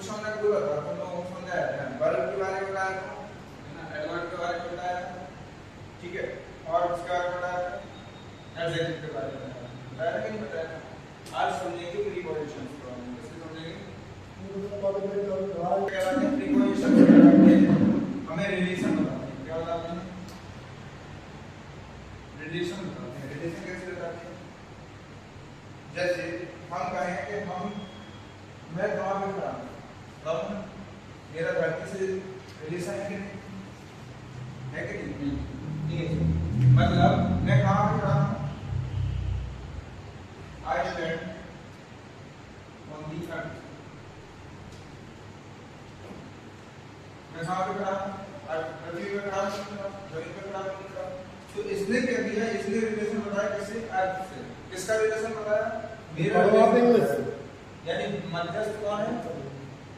कुछ हमने बोला था तुम लोगों को समझाया था, वर्ब के बारे में बताया था, है ना, एडवर्ब के बारे में बताया था, ठीक है, और इसके बारे में बताया था, एडजेक्टिव के बारे में बताया कि नहीं बताया? आज समझेंगे प्रीपोजिशंस को। कैसे समझेंगे? प्रीपोजिशंस हमें रिलेशन बताते हैं। क्या बताते हैं? रिलेशन बताते हैं। रिलेशन कैसे बताते हैं? जैसे हम कहें कि मैं कहाँ पे खड़ा हूँ, हम मेरा धरती से रिलेशन है कि नहीं? है कि नहीं? ठीक है, मतलब मैं कहाँ पे खड़ा हूँ? I stand on the earth. मैं कहाँ पे खड़ा हूँ? पृथ्वी पे खड़ा हूँ, जमीन पे खड़ा हूँ। तो इसने क्या किया? इसने रिलेशन बताया किससे? अर्थ से। किसका रिलेशन बताया? मेरा रिलेशन। यानी मध्यस्थ कौन है?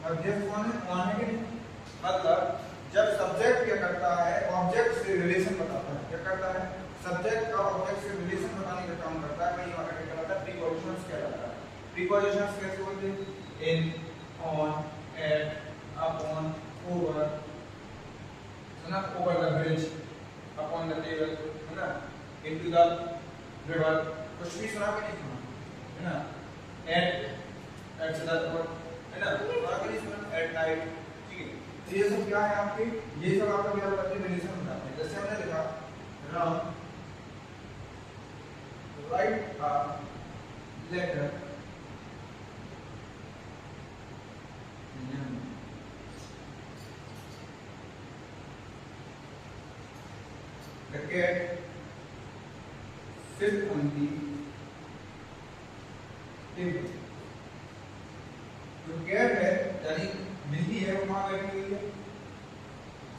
मध्यस्थ कौन है? कौन है कि नहीं? मतलब जब सब्जेक्ट क्या करता है, ऑब्जेक्ट से रिलेशन बताता है। क्या करता है? सब्जेक्ट का ऑब्जेक्ट से रिलेशन बताने का काम करता है। वही हमारा क्या कहलाता है? प्रीपोजिशंस कहलाता है। प्रीपोजिशंस कैसे बोलते हैं? In, on, at, upon, over, है ना, over the bridge, upon the table, है ना, इनटू द रिवर। कुछ भी सुना कि नहीं सुना? है ना, एट से द रोड, है ना, सुना कि नहीं सुना? एट नाइट, ठीक है। तो ये सब क्या है आपके? ये सब आपका क्या बताते हैं? रिलेशन बताते हैं। जैसे हमने लिखा Ram write a letter the cat sit on the table। जो कैट है यानी बिल्ली है, वो वहां बैठी हुई है।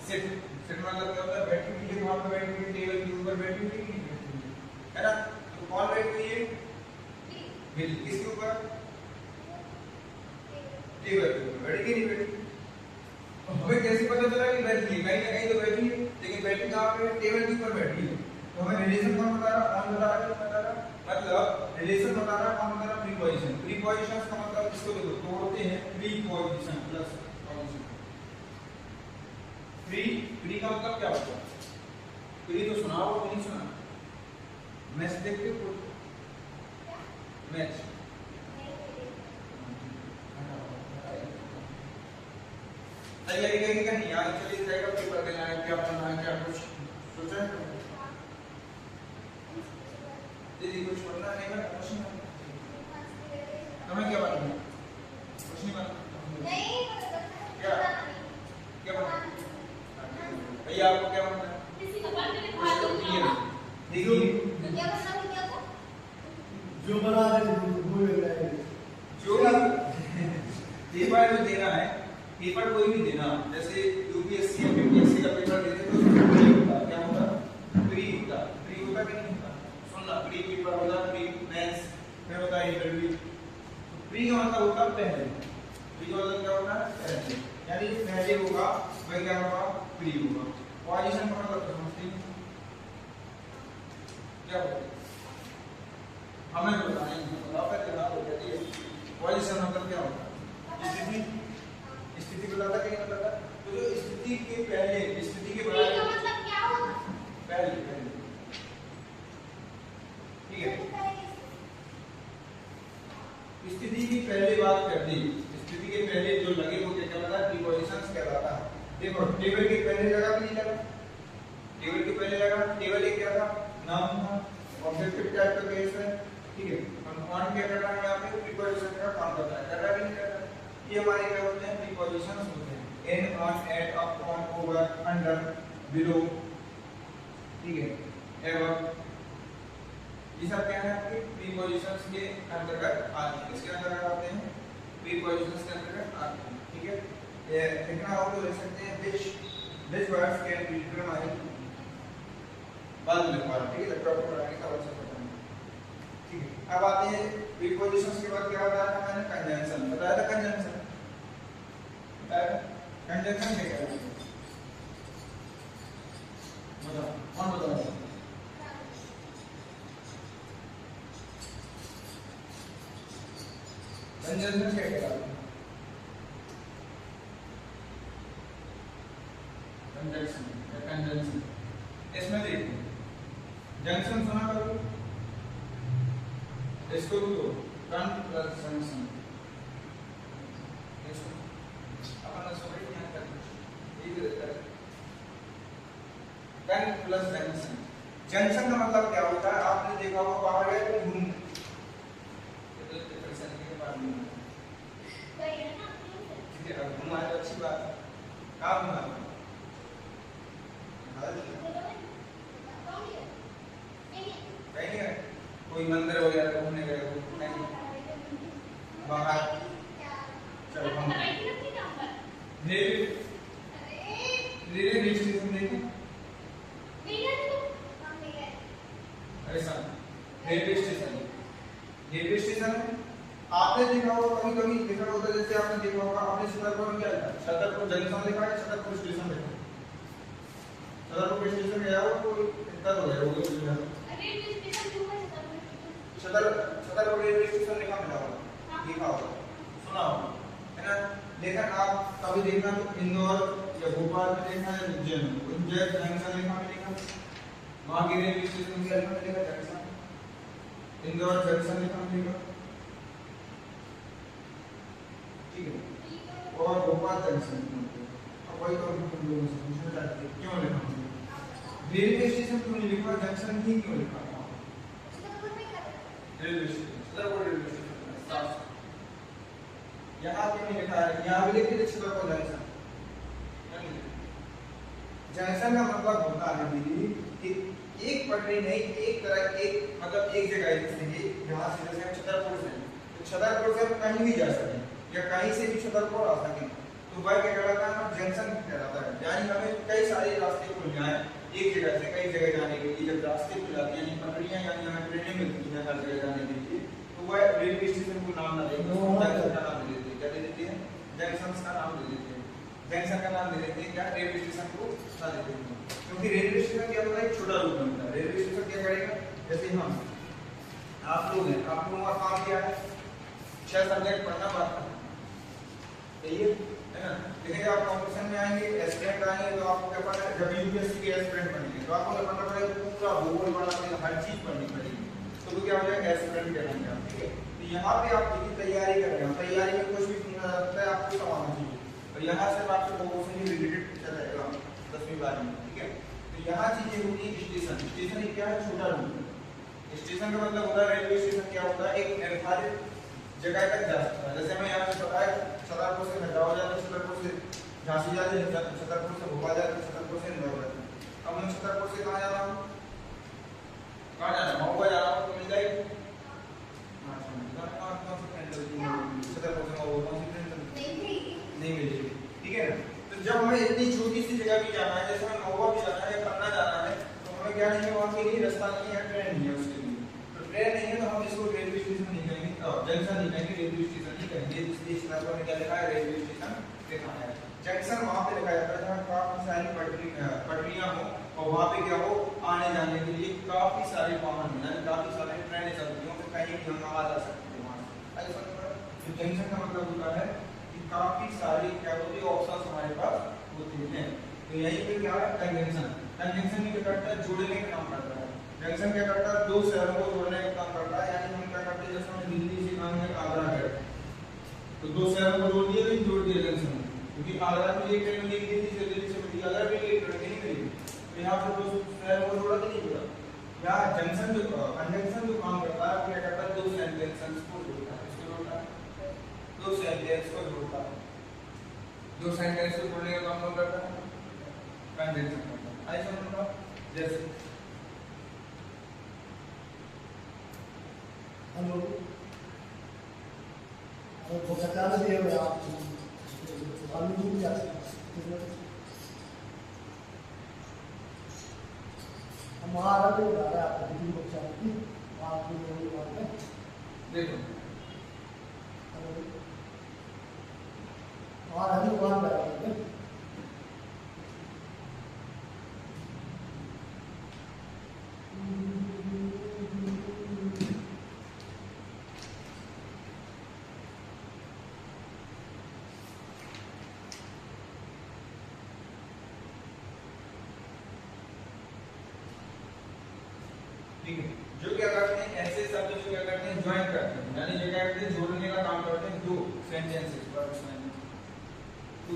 सिट मतलब क्या होता है? बैठी हुई है, वहां पे बैठी हुई, टेबल के ऊपर बैठी हुई है ना। तो कौन बैठी हुई है? बिल्ली। किसके ऊपर? टेबल के ऊपर। बैठी कि नहीं बैठी? तो हमें कैसे पता चला कि बैठी है? कहीं ना कहीं तो बैठी है, लेकिन बैठी कहाँ पे? टेबल के ऊपर बैठी है। तो हमें रिलेशन कौन बता रहा? कौन बता रहा? कौन बता रहा? मतलब रिलेशन बता रहा, कौन बता रहा? प्रीपोजिशन। प्रीपोजिशंस का मतलब इसको देखो, तोड़ते हैं प्रीपोजिशन प्लस पोजीशन। प्री का मतलब क्या होता है? प्री तो सुना हो, नहीं सुना? मैच देखते हो? मैच तैयारी करेंगे क्या? नहीं यार, चलिए जाएगा पेपर देना है, क्या पढ़ना है, क्या कुछ सोचा है? दीदी कुछ पढ़ना नहीं है? कुछ नहीं हमें क्या पढ़ना है? कुछ नहीं पढ़ना क्या? क्या पढ़ना भैया? आपको क्या पढ़ना है? देखिए जो बना रहे जो पेपर जो देना है, पेपर कोई भी देना, जैसे यूपीएससी या बीपीएससी का पेपर देते तो प्री होता। क्या होता? प्री होता। प्री होता कि नहीं होता? सुनना, प्री पेपर होता, प्री मेंस, फिर होता है इंटरव्यू। प्री का मतलब होता है पहले। प्री का मतलब क्या होता है? पहले, यानी जो पहले होगा वह क्या होगा? प्री होगा। पोजीशन का मतलब समझते हैं क्या होता है? हमें बताएं, बताओ पहले आप बताइए पोजीशन मतलब क्या होता है? स्थिति। स्थिति बताता कि नहीं बताता? तो जो स्थिति के पहले, स्थिति के बाद का मतलब क्या होता है? पहले पहले, ठीक है। स्थिति की पहले बात कर दी, स्थिति के पहले जो लगे वो क्या कहलाता है? प्रीपोजिशंस कहलाता है। देखो टेबल के पहले लगा कि नहीं लगा? टेबल के पहले लगा। टेबल एक क्या था? नाम था, ऑब्जेक्टिव टाइप का केस है, ठीक है। हम ऑन क्या कर रहा है? यहाँ पे प्रीपोजिशन का काम करता है। कर रहा है कि नहीं कर रहा? ये हमारे क्या होते हैं? प्रीपोजिशंस होते हैं। In, on, at, upon, over, under, below, ठीक है, एवर, ये सब क्या है? आपके प्रीपोजिशंस के अंतर्गत आते हैं। किसके अंतर्गत आते हैं? प्रीपोजिशंस के अंतर्गत आते हैं, ठीक है। ये लिखना हो तो लिख सकते हैं this words can be determined बाद में लिखवा, ठीक है। लैपटॉप पर आगे का वर्ड पता नहीं, ठीक है। अब आते हैं प्रीपोजिशंस के बाद क्या बताया था मैंने? कंजंक्शन बताया था। कंजंक्शन बताया था। कंजंक्शन क्या है? बताओ, कौन बताओ? कंजंक्शन क्या कहलाता है? कंजक्शन या कंजंक्शन। इसमें देखो जंक्शन सुना करो, इसको तो कन प्लस जंक्शन, इसको अपन सॉरी यहाँ कर कन प्लस जंक्शन। जंक्शन का मतलब क्या होता है, आपने देखा होगा बाहर गए तो घूमने, ये तो पैसा के बाद घूमना, ठीक है, अब घूमा तो अच्छी बात है, कहाँ घूमा कहीं नहीं गए, कोई मंदिर वगैरह घूमने गए हो कहीं बाहर, चलो हम रेलवे स्टेशन देखें, ऐसा रेलवे स्टेशन में आपने देखा होगा कभी कभी देखा होता है, जैसे आपने देखा होगा आपने छतरपुर में क्या लिखा है, छतरपुर जंक्शन लिखा है, छतरपुर स्टेशन लिखा है, छतरपुर स्टेशन गया हो तो इतना हो गया होगा, छतरपुर रेलवे स्टेशन लिखा मिला होगा, लिखा होगा, सुना होगा, है ना। लेकिन आप कभी देखना तो इंदौर या भोपाल में देखना है उज्जैन जंक्शन लिखा मिलेगा, वहां के रेलवे स्टेशन क्या लिखा मिलेगा, जंक्शन, इंदौर जंक्शन लिखा मिलेगा, ठीक है, और भोपाल जंक्शन। अब वही तो हम लोगों से पूछना चाहते हैं क्यों लिखा मिलेगा, रेलवे स्टेशन क्यों नहीं लिखा, जंक्शन ही क्यों लिखा, railway station, Chhatarpur railway station यहाँ क्यों नहीं लिखा है, यहाँ भी लिख दीजिए छतरपुर जंक्शन। जंक्शन का मतलब होता है दीदी कि एक पटरी नहीं, एक तरह एक मतलब एक जगह जैसे यहाँ से जैसे हम छतरपुर से तो छतरपुर से हम कहीं भी जा सके या कहीं से भी छतरपुर आ सके तो वह क्या कहलाता है, जंक्शन कहलाता है। यानी हमें कई सारे रास्ते खुल जाए एक जगह से कई जगह जाने के लिए, जब रास्ते खुल जाते हैं यानी पटरियां यानी हमें ट्रेनें मिलती हैं हर जगह जाने के लिए, तो वह रेलवे स्टेशन को नाम ना देते, जंक्शन का नाम दे देते हैं, क्या दे देते हैं, जंक्शन का नाम दे देते हैं, जंक्शन का नाम दे देते हैं, क्या रेलवे स्टेशन को ना देते हैं, क्योंकि रेलवे स्टेशन क्या होता है, एक छोटा रूप में होता है। रेलवे स्टेशन क्या करेगा, जैसे हम आप लोग हैं, आप लोगों का काम क्या है, 6 सब्जेक्ट पढ़ना बात करना, सही है ना। लेकिन जब आप कंपटीशन में आएंगे, एस्पिरेंट आएंगे, तो आपको क्या पढ़ना है, जब यूपीएससी के एस्पिरेंट बनेंगे तो आपको क्या पढ़ना पड़ेगा, पूरा भूगोल वाला हर चीज पढ़नी पड़ेगी, तो क्या हो जाएगा, एस्पिरेंट कहलाएंगे आप, ठीक है। तो यहाँ पे आप देखिए तैयारी कर रहे हो, तैयारी में कुछ भी पूछा जाता है आपको सवाल चाहिए, और यहाँ से आपके लोगों से ही रिलेटेड पूछा जाएगा 10वीं 12वीं में, ठीक है। तो यहाँ चीजें होती है, स्टेशन, स्टेशन क्या है, छोटा रूप। स्टेशन का मतलब होता है, रेलवे स्टेशन क्या होता है, एक निर्धारित जगह तक जा सकता है। जैसे मैं यहाँ से पता है छतरपुर से खजुराहो जाते, छतरपुर से झांसी जाते, छतरपुर से भोपाल जाते, छतरपुर से इंदौर जाते। अब मैं छतरपुर से कहाँ जा रहा हूँ, कहाँ जा रहा हूँ, महुआ जा रहा हूँ, तो मिल जाएगी छतरपुर से महुआ नहीं मिलेगी, ठीक है ना। तो जब हमें इतनी छोटी सी जगह भी जाना है, जैसे हमें महुआ भी जाना है या पन्ना जाना है, तो हमें क्या नहीं है, वहाँ के लिए रास्ता नहीं है, ट्रेन नहीं है उसके लिए, तो ट्रेन नहीं है तो हम इसको रेलवे स्टेशन नहीं कहेंगे, जंक्शन नहीं कहेंगे, रेलवे स्टेशन नहीं कहेंगे, इसलिए इस नंबर में क्या लिखा है, रेलवे स्टेशन लिखा है। जंक्शन वहाँ पे लिखा जाता है जहाँ काफी सारी पटरियां हो और वहाँ पे क्या हो, आने जाने के लिए काफी सारे वाहन हो, यानी काफी सारे ट्रेनें चलती हो, तो कहीं भी हम आ जा सकते हैं वहाँ से। तो जंक्शन का मतलब होता है कि काफी सारी क्या होती है, ऑप्शंस हमारे पास होते हैं। तो यही पे क्या है, कंजंक्शन, कंजंक्शन क्या करता है, जोड़ने का काम करता है। जंक्शन क्या करता है, दो शहरों को जोड़ने का काम करता है, यानी हम क्या करते हैं, जैसे हम दिल्ली से काम है आगरा गए तो दो शहरों को जोड़ दिया, नहीं जोड़ दिया जंक्शन, क्योंकि आगरा में एक ट्रेन मिलेगी, दिल्ली से मिलेगी, आगरा में एक ट्रेन नहीं मिलेगी, तो यहाँ पर दो शहरों को जोड़ा कि नहीं जोड़ा। यहाँ जंक्शन जो कंजंक्शन जो काम करता है, क्या करता है, दो सेंटेंसेस को जोड़ता है, इसको जोड़ता है, दो सेंटेंस को जोड़ता है, दो सेंटेंस को जोड़ने का काम कौन करता है, कंजंक्शन करता है। आई समझ, जैसे हेलो, वो बता दिए हुए आप हमारा भी बता रहा है आपको कितनी बच्चा होती आपको यही बात है। देखो और अभी वहाँ बैठे ठीक है, जो क्या करते हैं ऐसे शब्द जो क्या करते हैं ज्वाइन करते हैं, यानी जो क्या करते हैं जोड़ने का काम करते हैं। दो सेंटेंसेस, वर्ड्स में two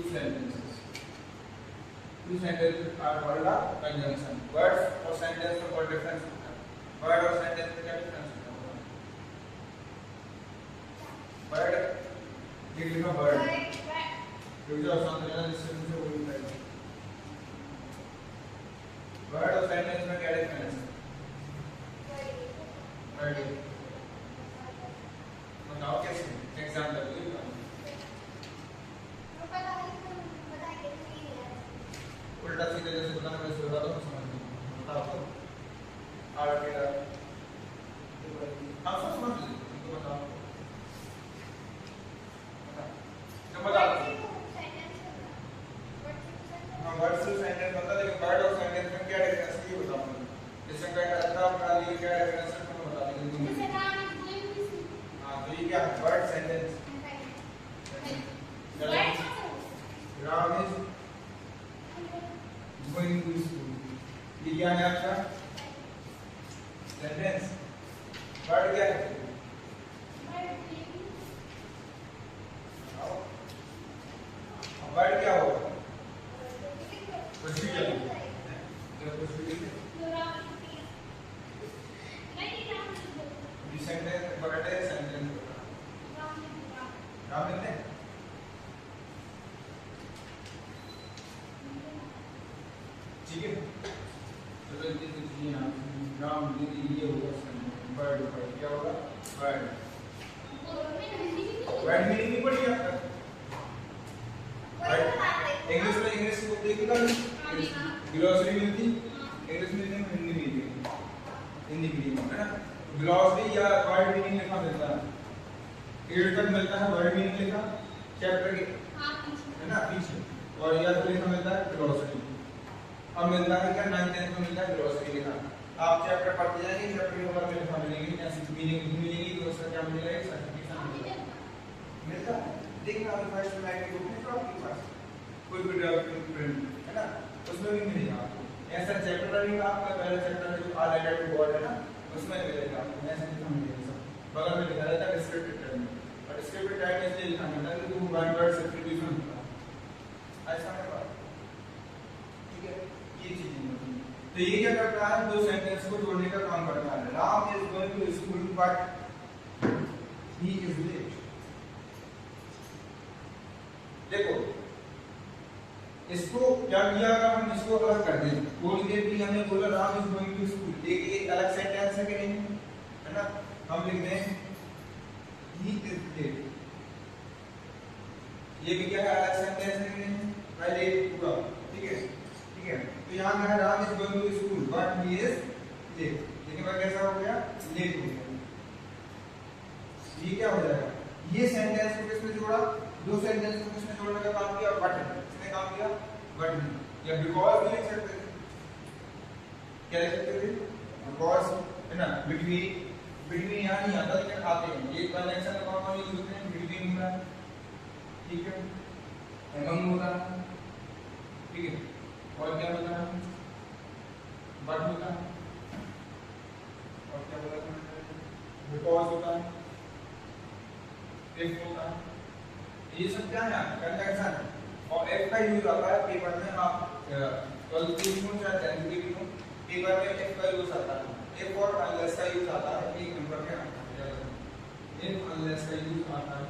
sentences are called a conjunction. Words और सेंटेंस में बहुत डिफरेंस होता है। वर्ड और सेंटेंस में क्या डिफरेंस होता है? वर्ड लिखना वर्ड जो आसान है जिससे मुझे वो लिखना है। वर्ड और सेंटेंस में क्या डिफरेंस है? वर्ड बताओ कैसे, एग्जांपल दो। उल्टा सीधा जैसे बताना वैसे बता दो, समझ में बताओ तो आगे आप सब समझ लीजिए, तो बताओ बता दो। हाँ, वर्ड से सेंटेंस बता, लेकिन वर्ड और सेंटेंस में क्या डिफरेंस है ये बताओ मुझे। जैसे क्या करता है बता लिए, क्या डिफरेंस है तुम बता दीजिए। हाँ, तो ये क्या है? Word sentence. Ram is going to school, ये क्या है आपका सेंटेंस। वर्ड क्या है? वर्ड क्या होगा? कुछ भी क्या होगा? कुछ भी सेंटेंस वर्ड है, सेंटेंस राम लिखते हैं। ठीक है, चलो ये राम ये होगा वर्ड, क्या होगा? वर्ड। वर्ड मीनिंग नहीं पढ़ी आपका? इंग्लिश में इंग्लिश को देखिएगा, ग्लॉसरी मिलती इंग्लिश में, हिंदी मिलती हिंदी मीनिंग है ना। ग्लॉसरी या वर्ड मीनिंग लिखा मिलता है, 8 तक मिलता है वर्ड मीनिंग लिखा चैप्टर के है ना पीछे, और या तो लिखा मिलता है ग्लॉसरी। अब मिलता है क्या 9th 10th में मिलता है ग्लॉसरी लिखा। आप चैप्टर पढ़ते जाएंगे, चैप्टर के ऊपर में लिखा मिलेगी, कैसी मीनिंग मिलेगी, तो उसका क्या मिलेगा? एक सर्टिफिकेट मिलता है। देखना अभी फर्स्ट में आएगी बुक में तो आपके पास कोई भी प्रिंट है ना, उसमें भी मिलेगा आपको। ऐसा चैप्टर रहेगा आपका, पहला चैप्टर जो ऑलरेडी टू वर्ड है ना, उसमें मिलेगा आपको ऐसे लिखा मिलेगा। सब बगल में लिखा रहता है डिस्क्रिप्टिव टर्म, और डिस्क्रिप्टिव टर्म इसलिए लिखा मिलता है क्योंकि वो वन वर्ड सब्स्टिट्यूशन होता है। ऐसा है बात, ठीक है, ये चीजें होती हैं। तो ये क्या करता है? दो सेंटेंस को जोड़ने का काम करता है। Ram is going to school but he is late. देखो इसको क्या किया, अगर हम इसको अलग कर दें, थोड़ी देर के लिए हमने बोला Ram is going to school, देखिए एक अलग सेंटेंस है कि नहीं है ना। हम लिख दें ही इज लेट, ये भी क्या है? अलग सेंटेंस है कि नहीं? पहले पूरा, ठीक है ठीक है। तो यहाँ क्या है? Ram is going to school but he is late, लेकिन वह कैसा हो गया? लेट हो गया। ये क्या हो जाएगा? ये सेंटेंस को किसने जोड़ा? दो सेंटेंस को किसने जोड़ने का काम किया? बट ने। किसने काम किया? बट ने। या बिकॉज़ भी लिख सकते थे, क्या लिख सकते थे? बिकॉज़ है ना। बिटवीन, बिटवीन यहाँ नहीं आता लेकिन आते हैं। ये कनेक्शन का कौन यूज होते हैं? बिटवीन होता है, ठीक है, एमंग होता है, ठीक है, और क्या होता है? बट होता है, और क्या होता है? बिकॉज़ होता है, इफ होता है। ये सब क्या है? कंजंक्शन। और एफ का यूज आता है पेपर में, आप 12th के भी हो चाहे 10th के भी हो, पेपर में एफ का यूज आता है। एफ और अनलेस का यूज आता है एक नंबर में आता है। एफ अनलेस का यूज आता है,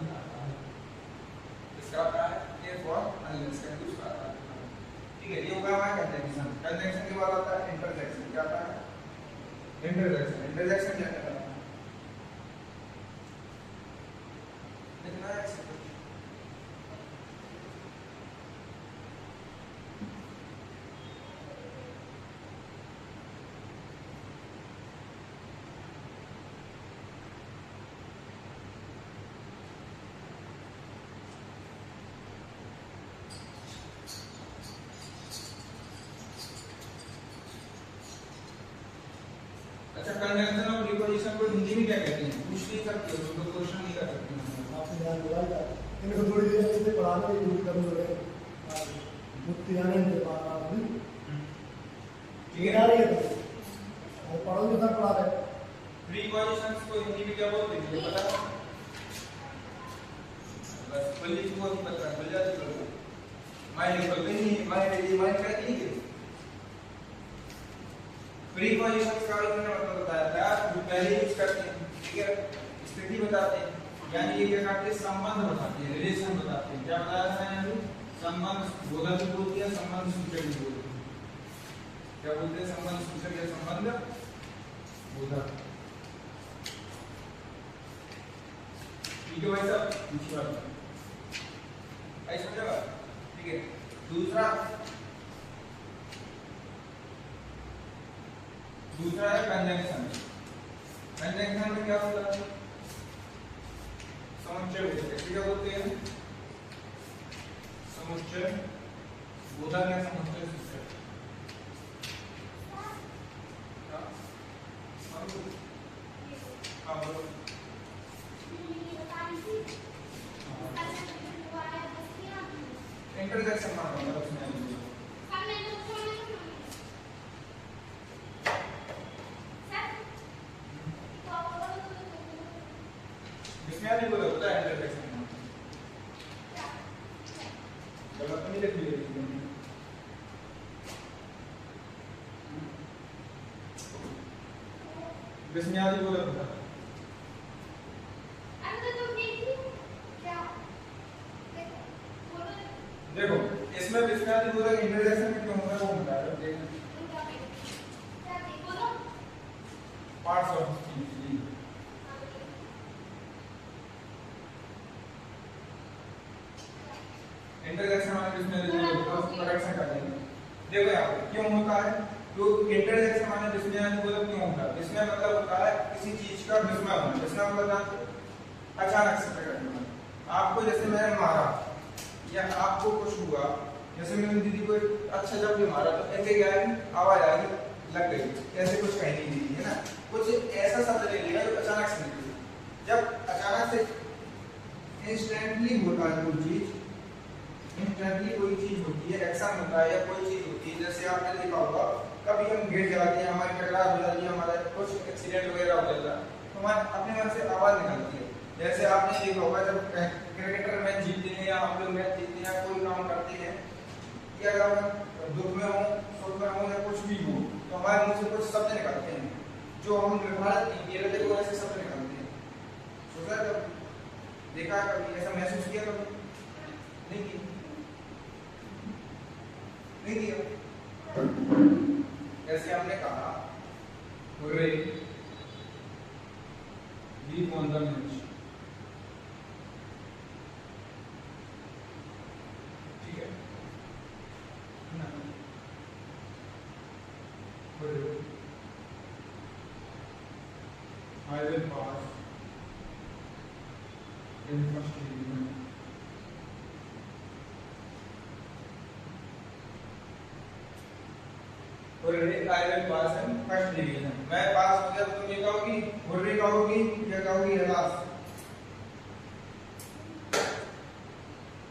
इसका आता है एफ और अनलेस का यूज आता है, ठीक है। ये होगा हमारा कंजंक्शन। कंजंक्शन के बाद आता है इंटरजेक्शन। क्या आता है? इंटरजेक्शन। इंटरजेक्शन क्या कहता है? लिखना है ऐसे। अच्छा, कंजंक्शन और प्रीपोजिशन को हिंदी में क्या कहते हैं? पूछ नहीं सकते हो, तो क्वेश्चन नहीं कर सकते हो। आपने ध्यान दिया था इनको थोड़ी देर से पढ़ाने की यूज कर लो रे मुक्ति आने के बाद आप भी ठीक है आ रही है और पढ़ो कल भी सर पढ़ा रहे प्रीपोजिशंस को हिंदी में क्या बोलते हैं मुझे पता है? बस खुली को नहीं पता, खुल जाती है माइंड को नहीं, माइंड कहती है प्रीपोजिशंस का मैंने मतलब बताया था, जो पहले यूज करते हैं, ठीक है, स्थिति बताते हैं, यानी ये क्या करते हैं, संबंध बताते हैं, रिलेशन बताते हैं। क्या बताया था मैंने? संबंध बोधक भी बोलते हैं, संबंध सूचक भी बोलते हैं। क्या बोलते हैं? संबंध सूचक या संबंध बोधक। ठीक है भाई साहब, दूसरी बात ऐसा समझेगा? ठीक है, दूसरा है कंजंक्शन। कंजंक्शन में क्या होता है? समुच्चय बोधक। क्या बोलते हैं? समुच्चय बोधक या समुच्चय सूचक। हाँ बोलो। इंटरजेक्शन मानो मतलब उसमें इसमें भी बोला होता है इंटरजेक्शन। चलो अपनी लिख लीजिए। इसमें आदि बोला होता है। देखो इसमें विस्तार बोला इंटरजेक्शन में क्यों होता है वो बता रहा हूं। देखो पार्ट्स ऑफ स्पीच इंटरजेक्शन वाले इसमें करेक्शन कर देंगे। देखो यहाँ पे क्यों होता है? तो इंटरजेक्शन वाले विस्मय बोला क्यों होता है? विस्मय मतलब होता है किसी चीज का विस्मय होना। विस्मय मतलब अचानक से प्रकट होना। आपको जैसे मैंने मारा या आपको कुछ हुआ, जैसे मेरी दीदी को अच्छा जब भी मारा तो ऐसे क्या है, आवाज आई, लग गई, ऐसे कुछ कह नहीं दीदी है ना, कुछ ऐसा शब्द ले लिया जो अचानक से निकली। जब अचानक से इंस्टेंटली होता है कोई चीज, इंस्टेंटली कोई चीज होती है, एक्शन होता है या कोई चीज होती है, जैसे आपने देखा होगा कभी हम गेट जलाते हैं, हमारी टकरार हो जाती है, हमारा कुछ एक्सीडेंट वगैरह हो जाता है तो हमारे अपने मन से आवाज निकलती है। जैसे आपने देखा होगा जब क्रिकेटर मैच जीतते हैं या हम लोग मैच जीतते हैं, कोई काम करते हैं, कि अगर हम दुख में हो, सुख में हो या कुछ भी हो तो हमारे मुंह से कुछ शब्द निकलते हैं जो हम निर्धारित नहीं किए रहते, वो ऐसे शब्द निकलते हैं। सोचा कभी, देखा कभी, ऐसा महसूस किया कभी? नहीं किया, नहीं किया। जैसे हमने कहा hurray, we won the match, ठीक है ना? Hurray, I will pass in first division. Hurray, I will pass in first division. मैं पास हो गया तो तुम ये कहोगी, हुर्रे कहोगी, क्या कहोगी? हलास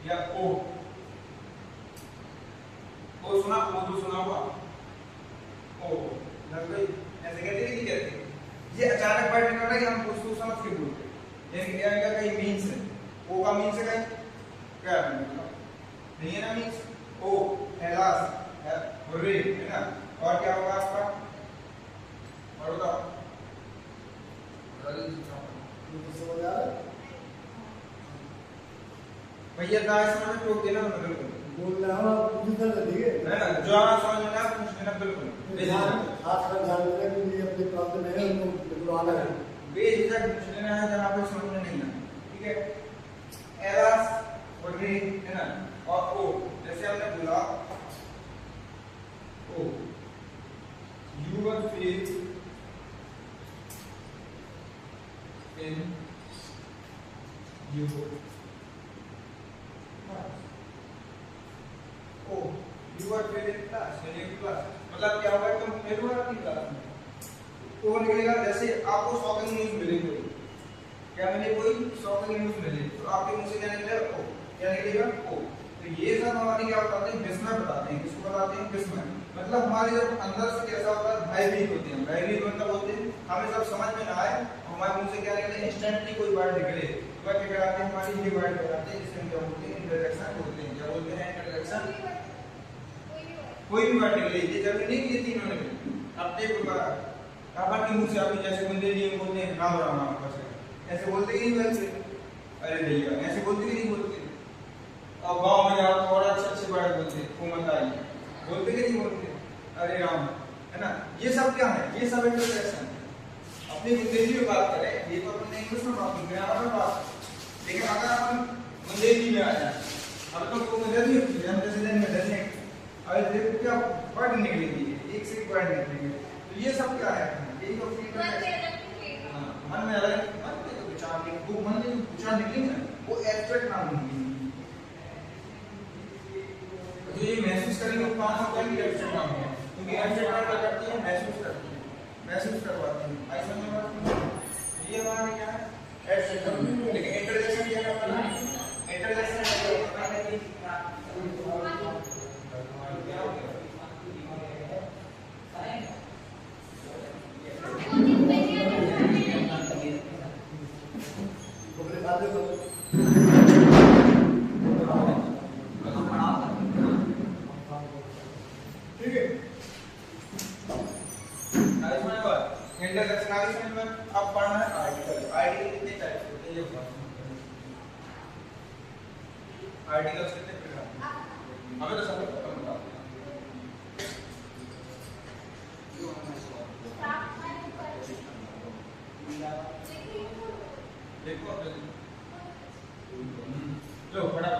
या ओ सुना, ओ तो सुना हुआ, ओ लग गई, ऐसे कहते हैं कि कहते हैं। ये अचानक वर्ड निकल रहा है, हम कुछ समझ के बोलते हैं। यानी क्या का कहीं मींस है, ओ का मींस है कहीं क्या नहीं है ना, मींस ओ हलास हुर्रे है ना। और क्या होगा आपका? और बताओ भैया दाएं समझ में टोक देना बिल्कुल बोल रहा हूँ मुझे तो ठीक है ना, जो आप समझ में ना पूछ लेना बिल्कुल खासकर ध्यान देना क्योंकि अपने प्रांत में है उनको बिल्कुल आना है, बेझिझक पूछ लेना है जहाँ पे समझ में नहीं आना, ठीक है। एलास और रे है ना, और ओ जैसे हमने बोला ओ you will feel in your class. Oh, you are fail in class, in your class. मतलब क्या होगा? तुम फेल हुआ अपनी क्लास में, वो निकलेगा। जैसे आपको शॉकिंग न्यूज मिले कोई, क्या मिले? कोई शॉकिंग न्यूज मिले तो आपके मुंह से क्या निकलेगा? ओ। क्या निकलेगा? ओ। तो ये सब हमारे क्या बताते हैं, विस्मय बताते हैं। किसको बताते हैं, विस्मय। मतलब हमारे जब अंदर से कैसा होता है, भयभीत होते हैं। भयभीत मतलब होते हैं हमें सब समझ में ना आए, हमारे मुंह से क्या निकले, इंस्टेंटली कोई वर्ड निकले, तो क्या कराते हैं, हमारी ये वर्ड कराते हैं, जिसे हम क्या बोलते हैं, इंटरजेक्शन बोलते हैं। क्या बोलते हैं, इंटरजेक्शन। कोई भी वर्ड निकले, ये जरूरी नहीं कि ये तीनों निकले। अब देखो अपन के मुंह से आप जैसे बंदे जी बोलते हैं राम राम राम, बस ऐसे बोलते ही नहीं, वैसे अरे भैया ऐसे बोलते ही नहीं, बोलते। और गांव में जाओ तो और अच्छे वर्ड बोलते हैं, कोमलताई बोलते कि नहीं बोलते, अरे राम, है ना। ये सब क्या है, ये सब इंटरजेक्शन है। अपनी बुंदेली में बात करें, ये तो अपने इंग्लिश में बात, ग्रामर में बात, लेकिन अगर अपन बुंदेली में आ जाए, अब तो मुझे नहीं होती, हम जैसे दिन में धन्य, अब देखो क्या वर्ड निकलेगी, एक से एक वर्ड निकलेंगे। तो ये सब क्या है, यही तो मन में अलग मन में तो विचार नहीं, वो मन में विचार निकलेंगे ना, वो एब्स्ट्रैक्ट नाम होंगे। तो ये महसूस करेंगे तो कौन होगा कि एब्स्ट्रैक्ट नाम है, क्योंकि एब्स्ट्रैक्ट नाम क्या करती है, महसूस करती है, महसूस करवाती है। आई समझ में बात, ये हमारा क्या है, एब्स्ट्रैक्ट नाम। लेकिन इंटरजेक्शन क्या करता है, इंटरजेक्शन ये होता है कि ठीक है, इंटरजेक्शन आगे समझ में। अब पढ़ना है आर्टिकल। आर्टिकल कितने टाइप्स होते हैं, ये आर्टिकल्स कितने प्रकार, हमें तो सब पता होता है। देखो लो बड़ा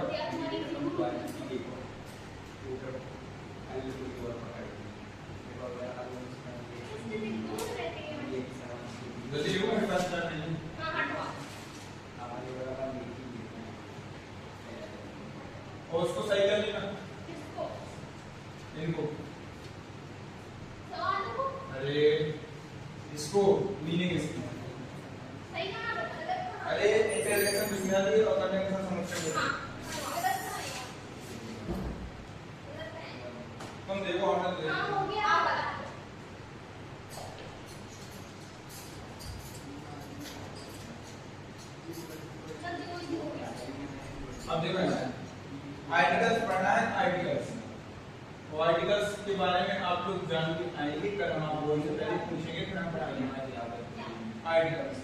जल्दी लिखो, मेरे पास टाइम नहीं है। और उसको सही कर लेना, इनको, अरे इसको मीनिंग इसकी, अरे इंटरजेक्शन इसमें आती है और कंजंक्शन समुच्चय में। तुम देखो हमने देखो, अब देखो आर्टिकल्स पढ़ना है, आर्टिकल्स। और आर्टिकल्स के बारे में आप लोग जान के आएंगे, कल हम आप लोगों से पहले पूछेंगे, फिर हम पढ़ाएंगे आर्टिकल्स।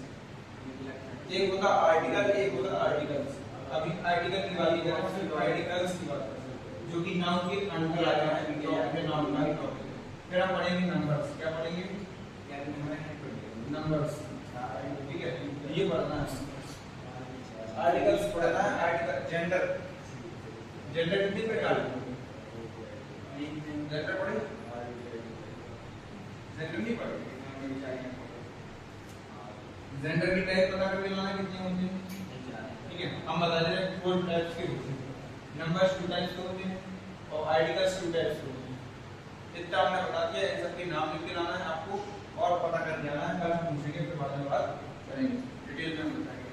एक होता आर्टिकल, एक होता आर्टिकल्स। अभी आर्टिकल की बात करें, आर्टिकल्स की बात करें, जो कि नाउन के अंडर आ जाए, अपने नाउन का ही टॉपिक। फिर हम पढ़ेंगे नंबर्स। क्या पढ़ेंगे, नंबर्स, ठीक है, ये पढ़ना है। आर्टिकल्स पढ़ना है, आर्टिकल, जेंडर, जेंडर कितने प्रकार के, जेंडर पढ़े, जेंडर नहीं पढ़े, जेंडर की टाइप पता कर लेना कितनी होती है, ठीक है। हम बता दे रहे हैं 4 टाइप्स के होते हैं, नंबर्स 2 टाइप्स के होते हैं और आर्टिकल्स 2 टाइप्स के होते हैं। इतना हमने बता दिया, इन सबके नाम लिख के लाना है आपको और पता कर जाना है, कल हम पूछेंगे, फिर बाद में बात करेंगे, डिटेल में बताएंगे।